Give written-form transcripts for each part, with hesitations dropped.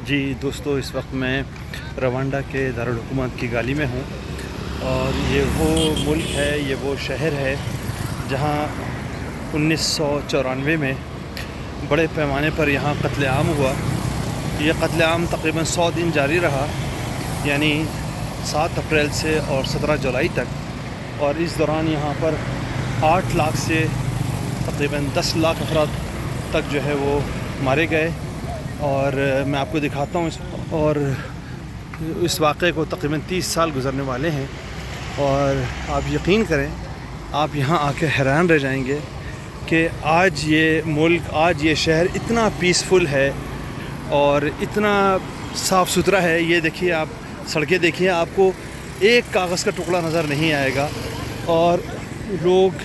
جی دوستو، اس وقت میں روانڈا کے دارالحکومت کی گالی میں ہوں اور یہ وہ ملک ہے، یہ وہ شہر ہے جہاں 1994 میں بڑے پیمانے پر یہاں قتل عام ہوا۔ یہ قتل عام تقریباً 100 دن جاری رہا، یعنی 7 اپریل سے اور 17 جولائی تک، اور اس دوران یہاں پر 8 لاکھ سے تقریباً 10 لاکھ افراد تک جو ہے وہ مارے گئے۔ اور میں آپ کو دکھاتا ہوں اور اس واقعے کو تقریباً 30 سال گزرنے والے ہیں، اور آپ یقین کریں، آپ یہاں آ کے حیران رہ جائیں گے کہ آج یہ ملک، آج یہ شہر اتنا پیسفل ہے اور اتنا صاف ستھرا ہے۔ یہ دیکھیے، آپ سڑکیں دیکھیے، آپ کو ایک کاغذ کا ٹکڑا نظر نہیں آئے گا، اور لوگ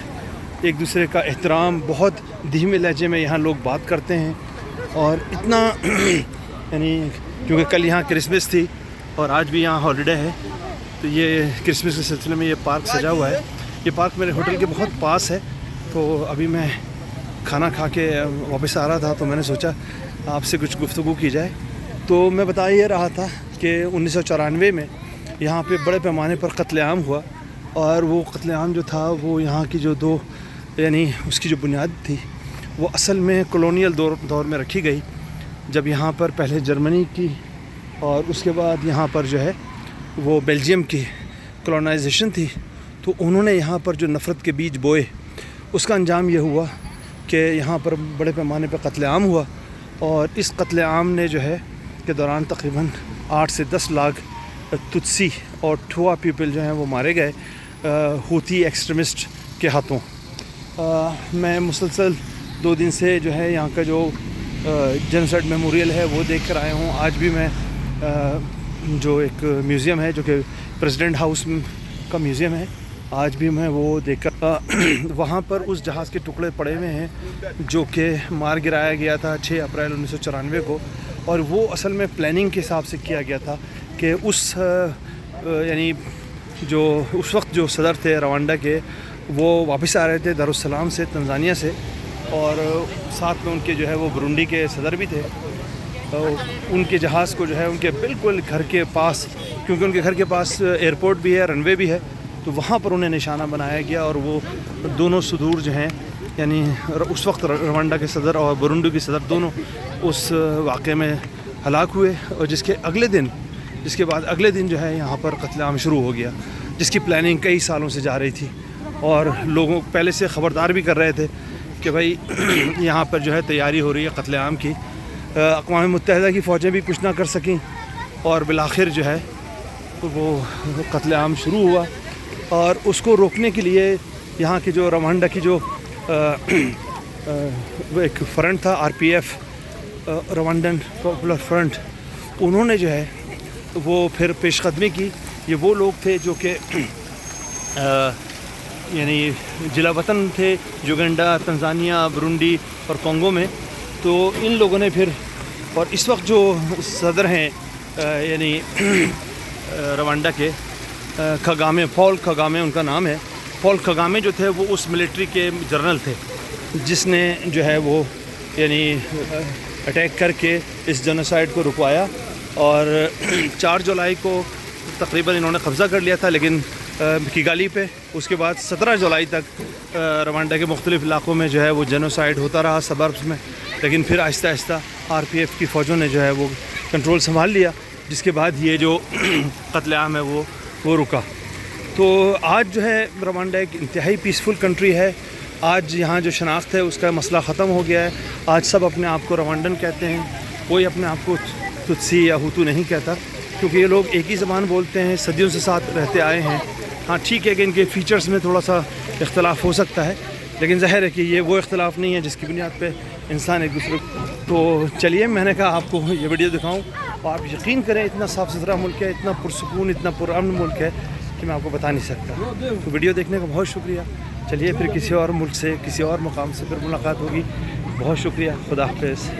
ایک دوسرے کا احترام، بہت دھیمے لہجے میں یہاں لوگ بات کرتے ہیں، اور اتنا یعنی کیونکہ کل یہاں کرسمس تھی اور آج بھی یہاں ہالیڈے ہے، تو یہ کرسمس کے سلسلے میں یہ پارک سجا ہوا ہے۔ یہ پارک میرے ہوٹل کے بہت پاس ہے، تو ابھی میں کھانا کھا کے واپس آ رہا تھا، تو میں نے سوچا آپ سے کچھ گفتگو کی جائے۔ تو میں بتا یہ رہا تھا کہ 1994 میں یہاں پہ بڑے پیمانے پر قتل عام ہوا، اور وہ قتل عام جو تھا وہ یہاں کی جو یعنی اس کی جو بنیاد تھی وہ اصل میں کولونیل دور میں رکھی گئی، جب یہاں پر پہلے جرمنی کی اور اس کے بعد یہاں پر جو ہے وہ بیلجیم کی کولونائزیشن تھی، تو انہوں نے یہاں پر جو نفرت کے بیج بوئے، اس کا انجام یہ ہوا کہ یہاں پر بڑے پیمانے پہ قتل عام ہوا، اور اس قتل عام نے جو ہے کے دوران تقریباً 8 سے 10 لاکھ تتسی اور ٹھوا پیپل جو ہیں وہ مارے گئے ہوتی ایکسٹریمسٹ کے ہاتھوں۔ میں مسلسل 2 دن سے جو ہے یہاں کا جو جنوسائیڈ میموریل ہے وہ دیکھ کر آیا ہوں۔ آج بھی میں جو ایک میوزیم ہے، جو کہ پریزیڈنٹ ہاؤس کا میوزیم ہے، آج بھی میں وہ دیکھ کر وہاں پر اس جہاز کے ٹکڑے پڑے ہوئے ہیں جو کہ مار گرایا گیا تھا 6 اپریل 1994 کو، اور وہ اصل میں پلاننگ کے حساب سے کیا گیا تھا کہ یعنی جو اس وقت جو صدر تھے روانڈا کے، وہ واپس آ رہے تھے دارالسلام سے، تنزانیہ سے، اور ساتھ میں ان کے جو ہے وہ برونڈی کے صدر بھی تھے۔ ان کے جہاز کو جو ہے ان کے بالکل گھر کے پاس، کیونکہ ان کے گھر کے پاس ایئرپورٹ بھی ہے، رن وے بھی ہے، تو وہاں پر انہیں نشانہ بنایا گیا، اور وہ دونوں صدور جو ہیں، یعنی اس وقت روانڈا کے صدر اور برونڈی کے صدر، دونوں اس واقعے میں ہلاک ہوئے، اور جس کے بعد اگلے دن جو ہے یہاں پر قتل عام شروع ہو گیا، جس کی پلاننگ کئی سالوں سے جا رہی تھی، اور لوگوں پہلے سے خبردار بھی کر رہے تھے کہ بھائی یہاں پر جو ہے تیاری ہو رہی ہے قتل عام کی۔ اقوام متحدہ کی فوجیں بھی کچھ نہ کر سکیں، اور بالآخر جو ہے وہ قتل عام شروع ہوا، اور اس کو روکنے کے لیے یہاں کی جو روانڈا کی جو ایک فرنٹ تھا، RPF، روانڈن پاپولر فرنٹ، انہوں نے جو ہے وہ پھر پیش قدمی کی۔ یہ وہ لوگ تھے جو کہ یعنی جلا وطن تھے یوگنڈا، تنزانیہ، برونڈی اور کانگو میں، تو ان لوگوں نے پھر، اور اس وقت جو صدر ہیں یعنی روانڈا کے، پال کگامے ان کا نام ہے۔ پال کگامے جو تھے وہ اس ملٹری کے جنرل تھے جس نے جو ہے وہ یعنی اٹیک کر کے اس جنوسائیڈ کو رکوایا، اور 4 جولائی کو تقریباً انہوں نے قبضہ کر لیا تھا، لیکن کیگالی پہ۔ اس کے بعد 17 جولائی تک روانڈا کے مختلف علاقوں میں جو ہے وہ جنوسائیڈ ہوتا رہا، سبربس میں، لیکن پھر آہستہ آہستہ RPF کی فوجوں نے جو ہے وہ کنٹرول سنبھال لیا، جس کے بعد یہ جو قتل عام ہے وہ رکا۔ تو آج جو ہے روانڈا ایک انتہائی پیسفل کنٹری ہے۔ آج یہاں جو شناخت ہے اس کا مسئلہ ختم ہو گیا ہے۔ آج سب اپنے آپ کو روانڈن کہتے ہیں، کوئی اپنے آپ کو تتسی یا ہوتو نہیں کہتا، کیونکہ یہ لوگ ایک ہی زبان بولتے ہیں، صدیوں سے ساتھ رہتے آئے ہیں۔ ہاں ٹھیک ہے کہ ان کے فیچرز میں تھوڑا سا اختلاف ہو سکتا ہے، لیکن ظاہر ہے کہ یہ وہ اختلاف نہیں ہے جس کی بنیاد پہ انسان ایک دوسرے کو۔ تو چلیے، میں نے کہا آپ کو یہ ویڈیو دکھاؤں، اور آپ یقین کریں اتنا صاف ستھرا ملک ہے، اتنا پرسکون، اتنا پرامن ملک ہے کہ میں آپ کو بتا نہیں سکتا۔ تو ویڈیو دیکھنے کا بہت شکریہ۔ چلیے پھر کسی اور ملک سے، کسی اور مقام سے پھر ملاقات ہوگی۔ بہت شکریہ، خدا حافظ۔